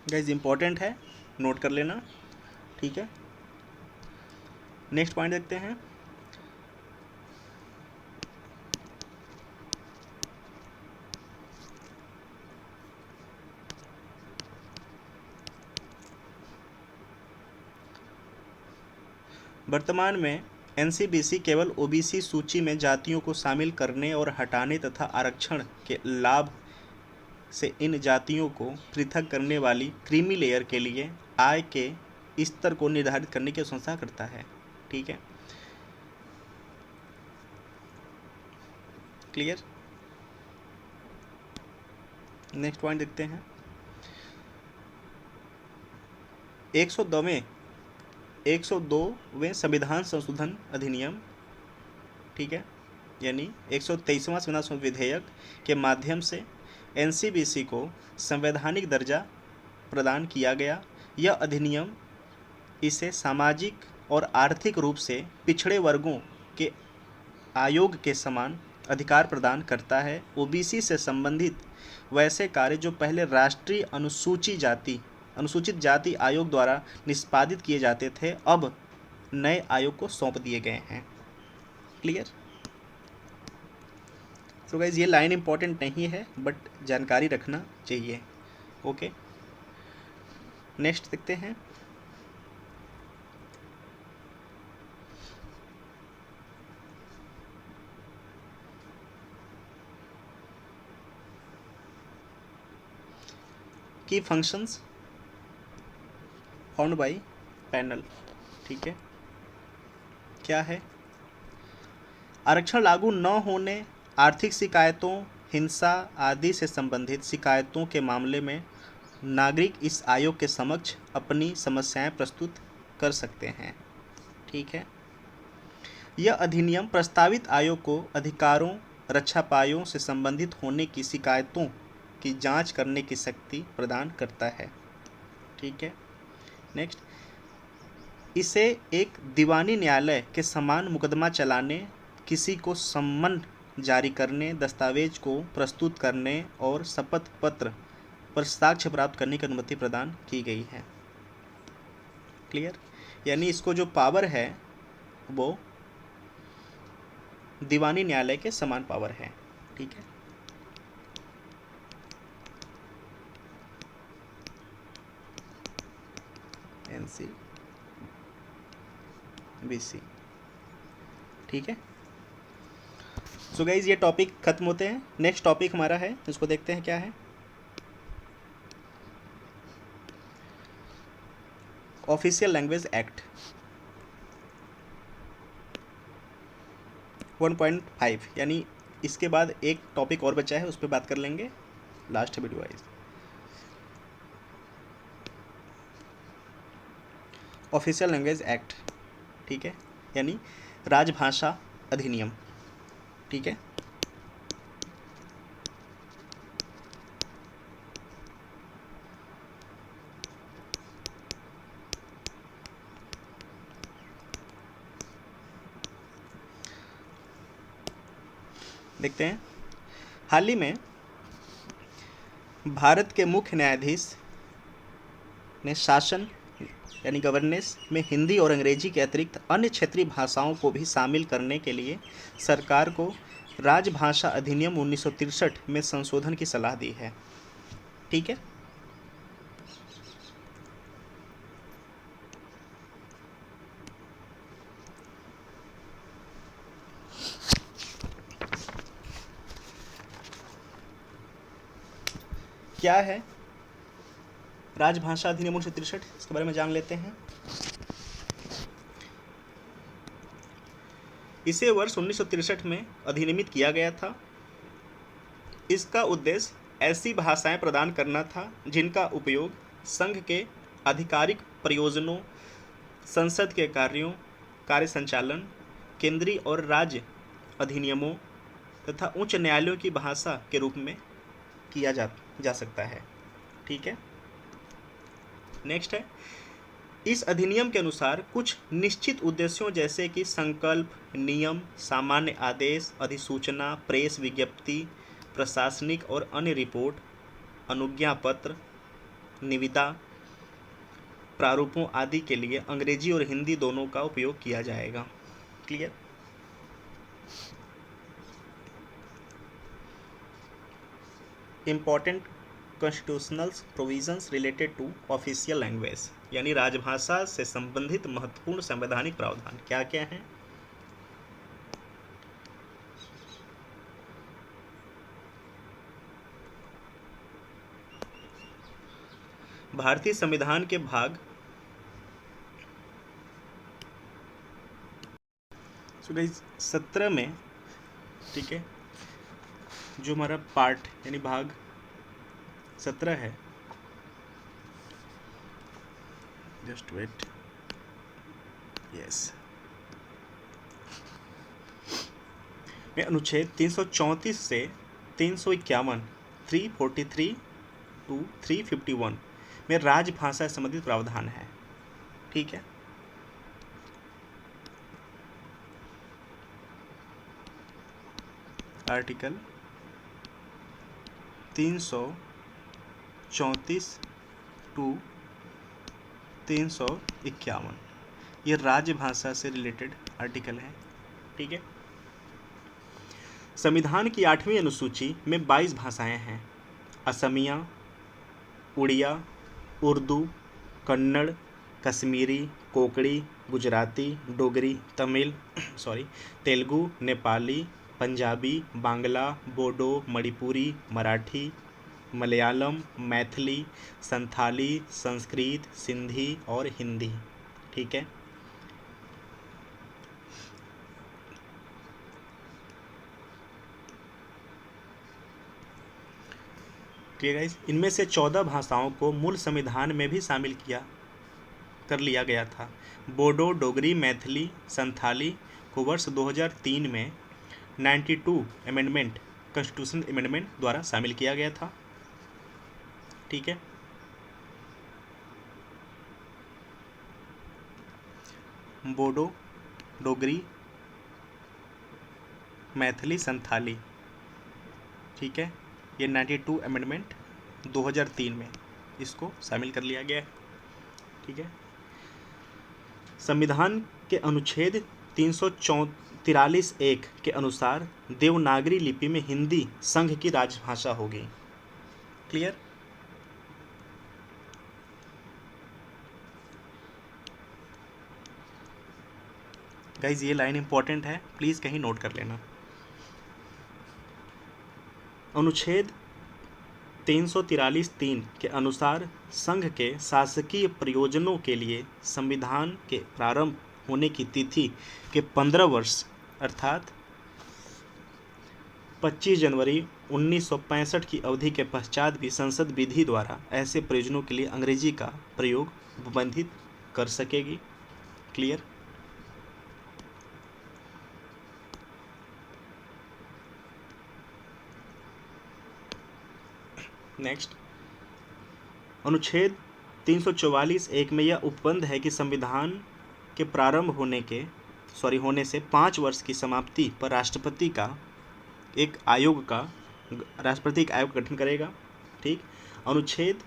S1: गाइस इंपॉर्टेंट है, नोट कर लेना। ठीक है। नेक्स्ट पॉइंट देखते हैं। वर्तमान में एनसीबीसी केवल ओबीसी सूची में जातियों को शामिल करने और हटाने तथा आरक्षण के लाभ से इन जातियों को पृथक करने वाली क्रीमी लेयर के लिए आय के स्तर को निर्धारित करने की अनुशंसा करता है। ठीक है। क्लियर? नेक्स्ट पॉइंट देखते हैं। 102वें संविधान संशोधन अधिनियम, ठीक है, यानी 123वां संविधान विधेयक के माध्यम से एनसीबीसी को संवैधानिक दर्जा प्रदान किया गया। यह अधिनियम इसे सामाजिक और आर्थिक रूप से पिछड़े वर्गों के आयोग के समान अधिकार प्रदान करता है। ओबीसी से संबंधित वैसे कार्य जो पहले राष्ट्रीय अनुसूचित जाति आयोग द्वारा निष्पादित किए जाते थे, अब नए आयोग को सौंप दिए गए हैं। क्लियर? तो गाइज ये लाइन इंपॉर्टेंट नहीं है, बट जानकारी रखना चाहिए। ओके। नेक्स्ट देखते हैं। की फंक्शंस फाउंड बाय पैनल। ठीक है, क्या है? आरक्षण लागू न होने, आर्थिक शिकायतों, हिंसा आदि से संबंधित शिकायतों के मामले में नागरिक इस आयोग के समक्ष अपनी समस्याएं प्रस्तुत कर सकते हैं। ठीक है, यह अधिनियम प्रस्तावित आयोग को अधिकारों, रक्षापायों से संबंधित होने की शिकायतों की जांच करने की शक्ति प्रदान करता है। ठीक है, नेक्स्ट, इसे एक दीवानी न्यायालय के समान मुकदमा चलाने, किसी को सम्मन जारी करने, दस्तावेज को प्रस्तुत करने और शपथ पत्र पर साक्ष्य प्राप्त करने की अनुमति प्रदान की गई है। क्लियर? यानी इसको जो पावर है वो दीवानी न्यायालय के समान पावर है। ठीक है, NCBC। ठीक है, सो गाइज ये टॉपिक खत्म होते हैं। नेक्स्ट टॉपिक हमारा है, इसको देखते हैं क्या है। ऑफिशियल लैंग्वेज एक्ट 1.5, यानी इसके बाद एक टॉपिक और बचा है, उस पर बात कर लेंगे last video wise. Official language act, ठीक है, यानी राजभाषा अधिनियम। ठीक है, देखते हैं। हाल ही में भारत के मुख्य न्यायाधीश ने शासन यानी गवर्नेंस में हिंदी और अंग्रेजी के अतिरिक्त अन्य क्षेत्रीय भाषाओं को भी शामिल करने के लिए सरकार को राजभाषा अधिनियम 1963 में संशोधन की सलाह दी है। ठीक है, क्या है राजभाषा अधिनियम 1963, इसके बारे में जान लेते हैं। इसे वर्ष 1963 में अधिनियमित किया गया था। इसका उद्देश्य ऐसी भाषाएं प्रदान करना था जिनका उपयोग संघ के आधिकारिक प्रयोजनों, संसद के कार्यों, कार्य संचालन, केंद्रीय और राज्य अधिनियमों तथा उच्च न्यायालयों की भाषा के रूप में किया जा सकता है। ठीक है, नेक्स्ट है, इस अधिनियम के अनुसार कुछ निश्चित उद्देश्यों जैसे कि संकल्प, नियम, सामान्य आदेश, अधिसूचना, प्रेस विज्ञप्ति, प्रशासनिक और अन्य रिपोर्ट, अनुज्ञा पत्र, निविदा, प्रारूपों आदि के लिए अंग्रेजी और हिंदी दोनों का उपयोग किया जाएगा। Clear? Important constitutional provisions related to official language, यानी राजभाषा से संबंधित महत्वपूर्ण संवैधानिक प्रावधान क्या क्या हैं? भारतीय संविधान के भाग 17 में, ठीक है, जो हमारा पार्ट यानी भाग 17 है, जस्ट वेट, यस, में अनुच्छेद 334 से 351, 343 टू 351 में राजभाषा से संबंधित प्रावधान है। ठीक है, आर्टिकल 334 टू 351 ये राजभाषा से रिलेटेड आर्टिकल है। ठीक है, संविधान की 8वीं अनुसूची में 22 भाषाएं हैं। असमिया, उड़िया, उर्दू, कन्नड़, कश्मीरी, कोंकणी, गुजराती, डोगरी, तमिल तेलुगु, नेपाली, पंजाबी, बांग्ला, बोडो, मणिपुरी, मराठी, मलयालम, मैथिली, संथाली, संस्कृत, सिंधी और हिंदी। ठीक है। ठीक है गाइस, इनमें से 14 भाषाओं को मूल संविधान में भी शामिल किया कर लिया गया था। बोडो, डोगरी, मैथिली, संथाली को वर्ष 2003 में 92 अमेंडमेंट कॉन्स्टिट्यूशन अमेंडमेंट द्वारा शामिल किया गया था। ठीक है। बोडो, डोगरी, मैथिली, संथाली, ठीक है, ये 92 अमेंडमेंट 2003 में इसको शामिल कर लिया गया है। ठीक है। संविधान के अनुच्छेद 343(1) के अनुसार देवनागरी लिपि में हिंदी संघ की राजभाषा होगी। क्लियर। गाइज ये लाइन इंपॉर्टेंट है, प्लीज कहीं नोट कर लेना। अनुच्छेद 343(3) के अनुसार संघ के शासकीय प्रयोजनों के लिए संविधान के प्रारंभ होने की तिथि के 15 वर्ष अर्थात 25 जनवरी 1965 की अवधि के पश्चात भी संसद विधि द्वारा ऐसे प्रयोजनों के लिए अंग्रेजी का प्रयोग प्रतिबंधित कर सकेगी। क्लियर। नेक्स्ट, अनुच्छेद 344(1) में यह उपबंध है कि संविधान के प्रारंभ होने से 5 वर्ष की समाप्ति पर राष्ट्रपति एक आयोग का गठन करेगा। ठीक। अनुच्छेद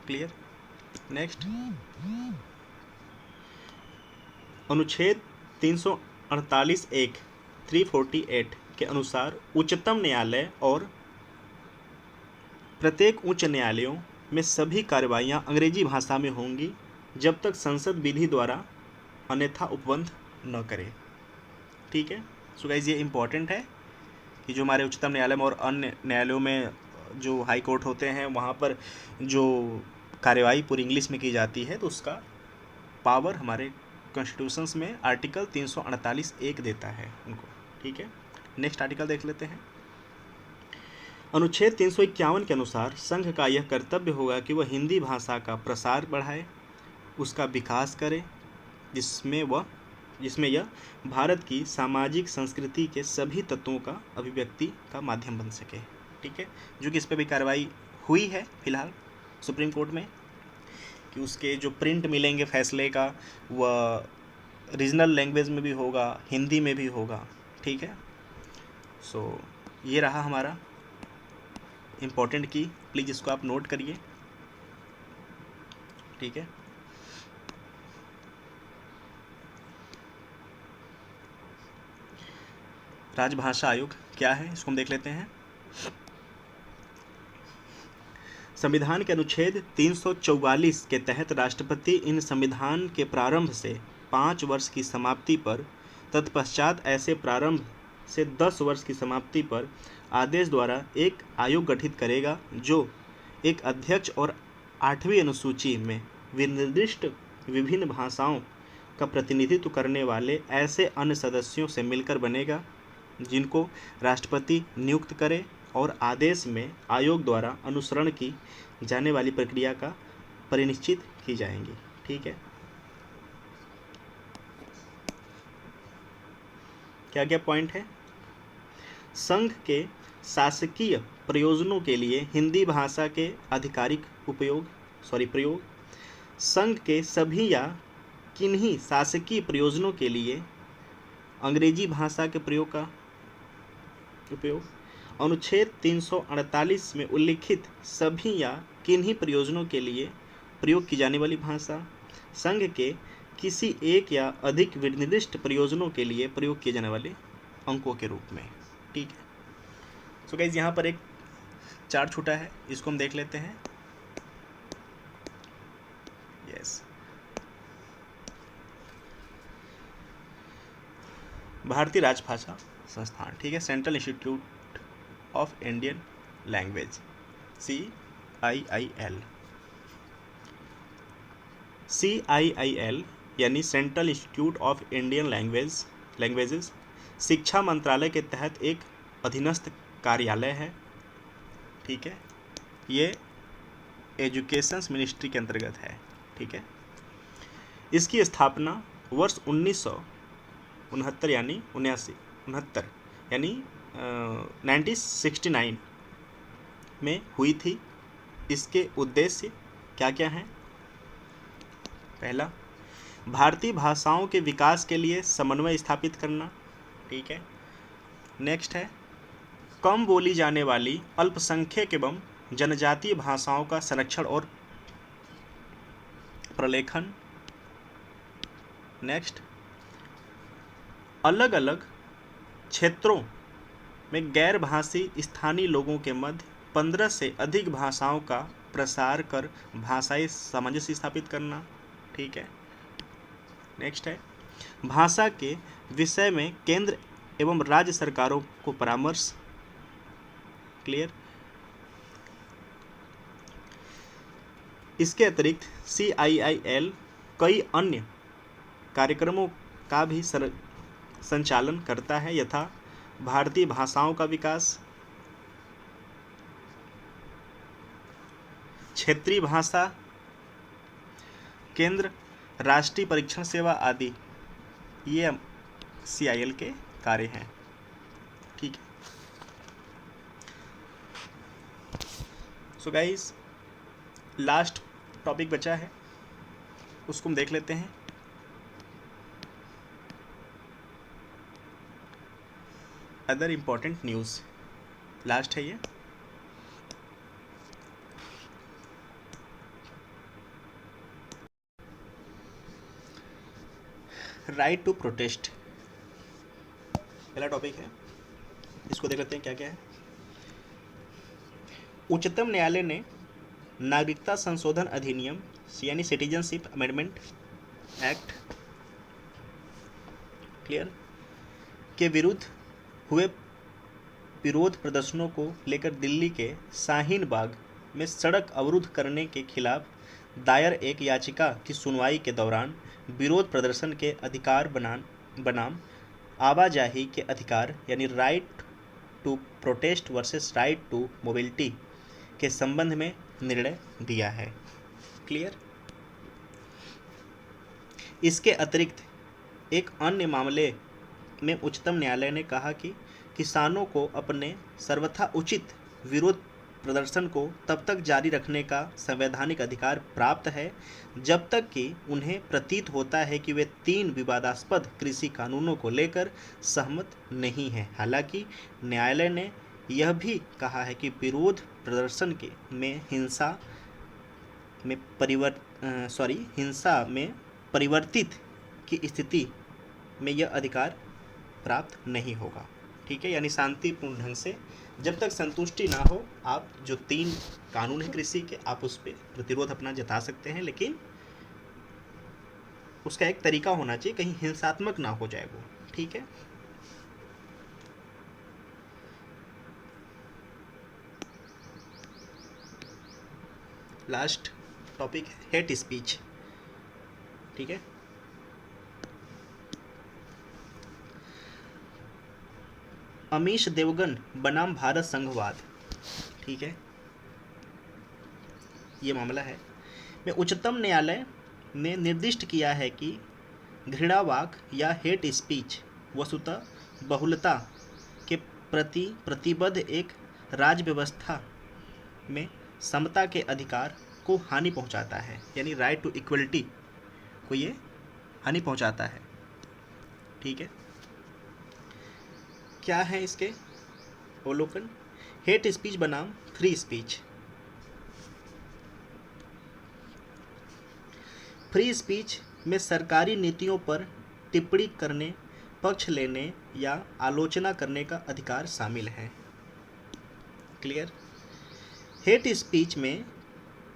S1: क्लियर। नेक्स्ट, अनुच्छेद 348(1) 348 के अनुसार उच्चतम न्यायालय और प्रत्येक उच्च न्यायालयों में सभी कार्रवाइयाँ अंग्रेजी भाषा में होंगी जब तक संसद विधि द्वारा अन्यथा उपबंध न करे। ठीक है। सो गाइस ये इम्पॉर्टेंट है कि जो हमारे उच्चतम न्यायालय में और अन्य न्यायालयों में जो हाई कोर्ट होते हैं वहाँ पर जो कार्यवाही पूरी इंग्लिश में की जाती है तो उसका पावर हमारे कॉन्स्टिट्यूशंस में आर्टिकल 348(1) देता है उनको। ठीक है। नेक्स्ट आर्टिकल देख लेते हैं। अनुच्छेद 351 के अनुसार संघ का यह कर्तव्य होगा कि वह हिंदी भाषा का प्रसार बढ़ाए, उसका विकास करे, जिसमें यह भारत की सामाजिक संस्कृति के सभी तत्वों का अभिव्यक्ति का माध्यम बन सके। ठीक है। जो कि इस पर भी कार्रवाई हुई है फिलहाल सुप्रीम कोर्ट में कि उसके जो प्रिंट मिलेंगे फैसले का वह रीजनल लैंग्वेज में भी होगा, हिंदी में भी होगा। ठीक है। सो ये रहा हमारा इम्पोर्टेंट की, प्लीज़ इसको आप नोट करिए। ठीक है। राजभाषा आयोग क्या है इसको हम देख लेते हैं। संविधान के अनुच्छेद 344 के तहत राष्ट्रपति इन संविधान के प्रारंभ से 5 वर्ष की समाप्ति पर तत्पश्चात ऐसे प्रारंभ से 10 वर्ष की समाप्ति पर आदेश द्वारा एक आयोग गठित करेगा जो एक अध्यक्ष और 8वीं अनुसूची में विनिर्दिष्ट विभिन्न भाषाओं का प्रतिनिधित्व करने वाले ऐसे अन्य सदस्यों से मिलकर बनेगा जिनको राष्ट्रपति नियुक्त करे और आदेश में आयोग द्वारा अनुसरण की जाने वाली प्रक्रिया का परिनिश्चित की जाएंगी। ठीक है। क्या क्या पॉइंट है। संघ के शासकीय प्रयोजनों के लिए हिंदी भाषा के आधिकारिक प्रयोग, संघ के सभी या किन्हीं शासकीय प्रयोजनों के लिए अंग्रेजी भाषा के प्रयोग, अनुच्छेद 348 में उल्लिखित सभी या किन्हीं प्रयोजनों के लिए प्रयोग की जाने वाली भाषा, संघ के किसी एक या अधिक निर्दिष्ट प्रयोजनों के लिए प्रयोग किए जाने वाले अंकों के रूप में। ठीक है। सो गाइस यहाँ पर एक चार्ट छूटा है, इसको हम देख लेते हैं। यस, भारतीय राजभाषा संस्थान, ठीक है, central institute of Indian language, CIIL। CIIL यानी central institute of Indian languages शिक्षा मंत्रालय के तहत एक अधीनस्थ कार्यालय है, ठीक है, ये एजुकेशन मिनिस्ट्री के अंतर्गत है, ठीक है। इसकी स्थापना वर्ष 1969 यानी 1969 में हुई थी। इसके उद्देश्य क्या क्या हैं? पहला, भारतीय भाषाओं के विकास के लिए समन्वय स्थापित करना, ठीक है। नेक्स्ट है कम बोली जाने वाली अल्पसंख्यक एवं जनजातीय भाषाओं का संरक्षण और प्रलेखन। नेक्स्ट, अलग अलग क्षेत्रों में गैर भाषी स्थानीय लोगों के मध्य 15 से अधिक भाषाओं का प्रसार कर भाषाई सामंजस्य स्थापित करना, ठीक है। नेक्स्ट है भाषा के विषय में केंद्र एवं राज्य सरकारों को परामर्श। क्लियर। इसके अतिरिक्त CIIL कई अन्य कार्यक्रमों का भी संचालन करता है, यथा भारतीय भाषाओं का विकास, क्षेत्रीय भाषा केंद्र, राष्ट्रीय परीक्षण सेवा आदि। ये CIL के कार्य हैं, ठीक है। सो गाइस, लास्ट टॉपिक बचा है, उसको हम देख लेते हैं। अदर इम्पोर्टेंट न्यूज़, लास्ट है ये। राइट टू प्रोटेस्ट पहला टॉपिक है, इसको देख लेते हैं क्या क्या है। उच्चतम न्यायालय ने नागरिकता संशोधन अधिनियम यानी सिटीजनशिप अमेंडमेंट एक्ट क्लियर के विरुद्ध हुए विरोध प्रदर्शनों को लेकर दिल्ली के शाहीन बाग में सड़क अवरुद्ध करने के खिलाफ दायर एक याचिका की सुनवाई के दौरान विरोध प्रदर्शन के अधिकार बनाम आवाजाही के अधिकार यानी right to protest versus right to mobility के संबंध में निर्णय दिया है। क्लियर। इसके अतिरिक्त एक अन्य मामले में उच्चतम न्यायालय ने कहा कि किसानों को अपने सर्वथा उचित विरोध प्रदर्शन को तब तक जारी रखने का संवैधानिक अधिकार प्राप्त है जब तक कि उन्हें प्रतीत होता है कि वे 3 विवादास्पद कृषि कानूनों को लेकर सहमत नहीं हैं। हालांकि न्यायालय ने यह भी कहा है कि विरोध प्रदर्शन में हिंसा में परिवर्तित की स्थिति में यह अधिकार प्राप्त नहीं होगा। ठीक है, यानी शांतिपूर्ण ढंग से जब तक संतुष्टि ना हो, आप जो 3 कानून है कृषि के, आप उस पर प्रतिरोध अपना जता सकते हैं, लेकिन उसका एक तरीका होना चाहिए, कहीं हिंसात्मक ना हो जाए वो। ठीक है, लास्ट टॉपिक है हेट स्पीच। ठीक है, अमीश देवगन बनाम भारत संघवाद। ठीक है, ये मामला है में उच्चतम न्यायालय ने निर्दिष्ट किया है कि घृणावाक या हेट स्पीच वस्तुतः बहुलता के प्रति प्रतिबद्ध एक राज्य व्यवस्था में समता के अधिकार को हानि पहुंचाता है, यानी राइट टू इक्वलिटी को ये हानि पहुंचाता है। ठीक है, क्या है इसके अवलोकन? हेट स्पीच बनाम फ्री स्पीच। फ्री स्पीच में सरकारी नीतियों पर टिप्पणी करने, पक्ष लेने या आलोचना करने का अधिकार शामिल है। क्लियर। हेट स्पीच में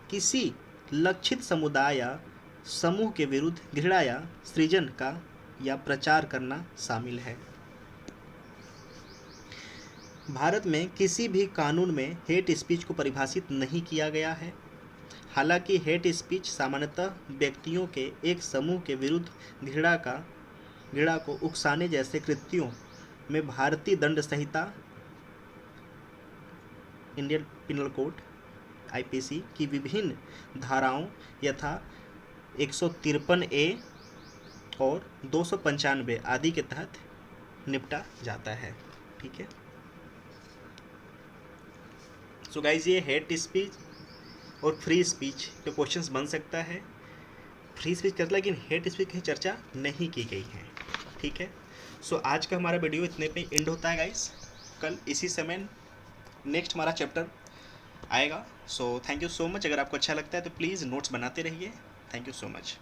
S1: किसी लक्षित समुदाय या समूह के विरुद्ध घृणा या सृजन का या प्रचार करना शामिल है। भारत में किसी भी कानून में हेट स्पीच को परिभाषित नहीं किया गया है। हालांकि हेट स्पीच सामान्यतः व्यक्तियों के एक समूह के विरुद्ध घृणा को उकसाने जैसे कृत्यों में भारतीय दंड संहिता इंडियन पिनल कोड आईपीसी की विभिन्न धाराओं यथा 153A और 295 आदि के तहत निपटा जाता है। ठीक है। सो गाइज, ये हेट स्पीच और फ्री स्पीच पे क्वेश्चंस बन सकता है। फ्री स्पीच कर, लेकिन हेट स्पीच की चर्चा नहीं की गई है। ठीक है। सो आज का हमारा वीडियो इतने पे एंड होता है गाइस। कल इसी समय नेक्स्ट हमारा चैप्टर आएगा। So thank you so much. अगर आपको अच्छा लगता है तो प्लीज़ नोट्स बनाते रहिए। Thank you so much.